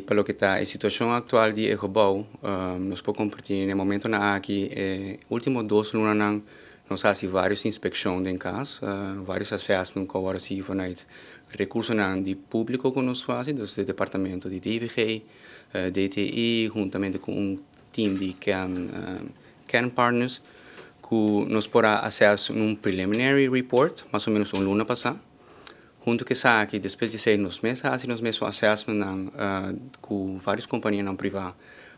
para lo que está a situação atual de gebouw, nós podemos compartilhar no momento na aqui, último 2 anos nós fazemos várias inspeções em casa, vários assessments que agora se vanuit recursos de público que nós fazemos, do departamento de DVG, DTI, juntamente com time de Can Partners, que nós podemos acesso preliminary report, mais ou menos luna passada. Junto que aqui, depois de 6 meses, nós mesmos assessment com várias companhias não privadas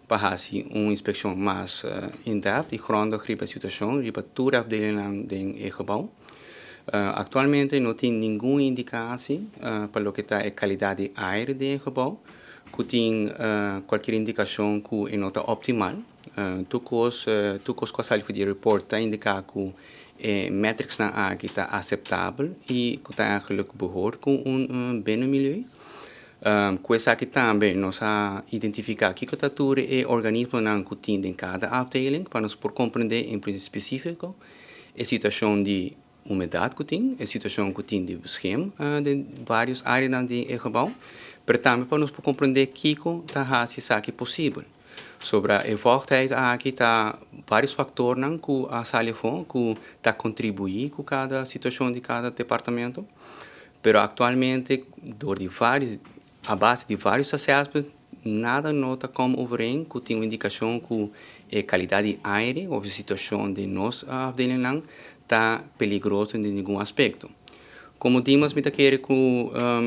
para fazer uma inspeção mais in-depth e grondig sobre a situação, sobre toda a afdeling do gebouw. Atualmente não tem nenhuma indicação para o que está a qualidade de ar do gebouw, que tem qualquer indicação que não está optimal. Todos os de report indicam que metrics na aqui está aceitável e que está eigenlijk behoort com bem milieu. Com essa aqui também nós identificar que categoria e organismo que tem em cada afdeling para nós por compreender em princípio específico a situação de umidade que tem, a situação que tem de bescherming de várias áreas de gebouw, mas também para nós por compreender que está fazendo possível. Sobre a vochtheid aqui está vários fatores que a salifon que está contribuindo com cada situação de cada departamento, mas atualmente a base de vários assessmentos nada nota como overeen que tem uma indicação que a qualidade de ar ou a situação de nossa afdeling está peligrosa em nenhum aspecto. Como dimos, me quer que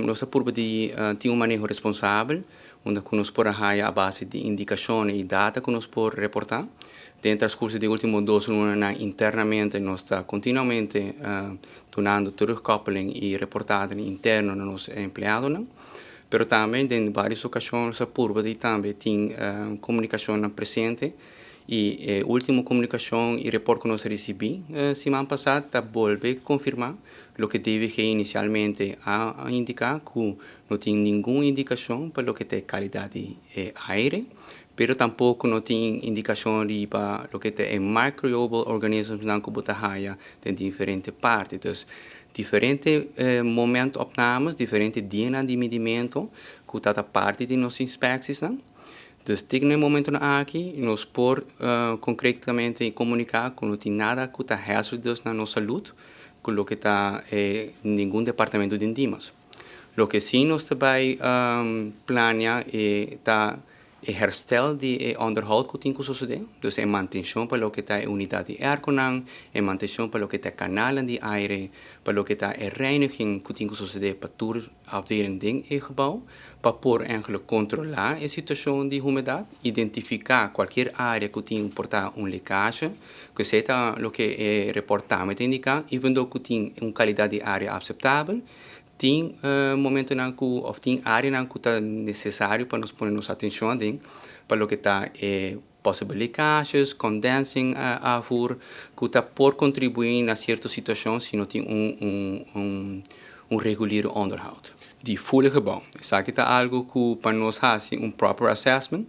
nossa curva de tem um manejo responsável, onde nós podemos ter a base de indicações e data que nós podemos reportar. Dentro dos cursos de últimos 2 anos, internamente, nós estamos continuamente dando terugkoppeling e reportagem interna nos nossos empregados. Mas também, em várias ocasiões, a curva de também tem comunicação presente. E a última comunicação e reporte que nós recebemos semana passada está volve confirmar o que deve inicialmente a indicar que não tem nenhuma indicação para o que tem qualidade de ar, mas tampouco não tem indicação para o que tem microbial organismos que botam em diferentes partes. Então, diferentes momentos opnames, diferentes dias de medimento que está parte de nossas inspeções. Então, no momento aqui, nós podemos concretamente comunicar que não tem nada que está resultando na nossa saúde, com o que está em nenhum departamento de Dimas. O que sim nós também planeamos é o herstel de onderhoud que tem que suceder. Então, a manutenção para o que está a unidade de ar-condicionado, a manutenção para o que está o canal de ar, para o que está a reiniging que tem que suceder para toda a afdeling do gebouw, para poder eigenlijk controlar a situação de umidade, identificar qualquer área que tem portar leakage, que seja o que o reportamento indica, e vendo que tem uma qualidade de ar aceitável, tem momento ou tem área que está necessário para nós pôr nossa atenção para o que está possível leakages, condensing a fur, que está por contribuir na certa situação se não tem regular onderhoud. De full gebouw. Isso aqui está algo que para nós fazer proper assessment.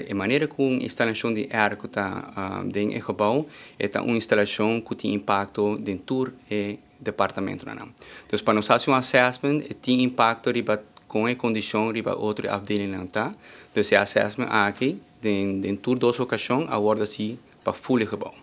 A maneira que a instalação de ar que está dentro do gebouw é uma instalação que tem impacto dentro do departamento. Então, para nós fazer assessment, tem impacto com a condição de outra afdeling. Então, esse assessment aqui, dentro das ocasiões, aborda-se para full gebouw.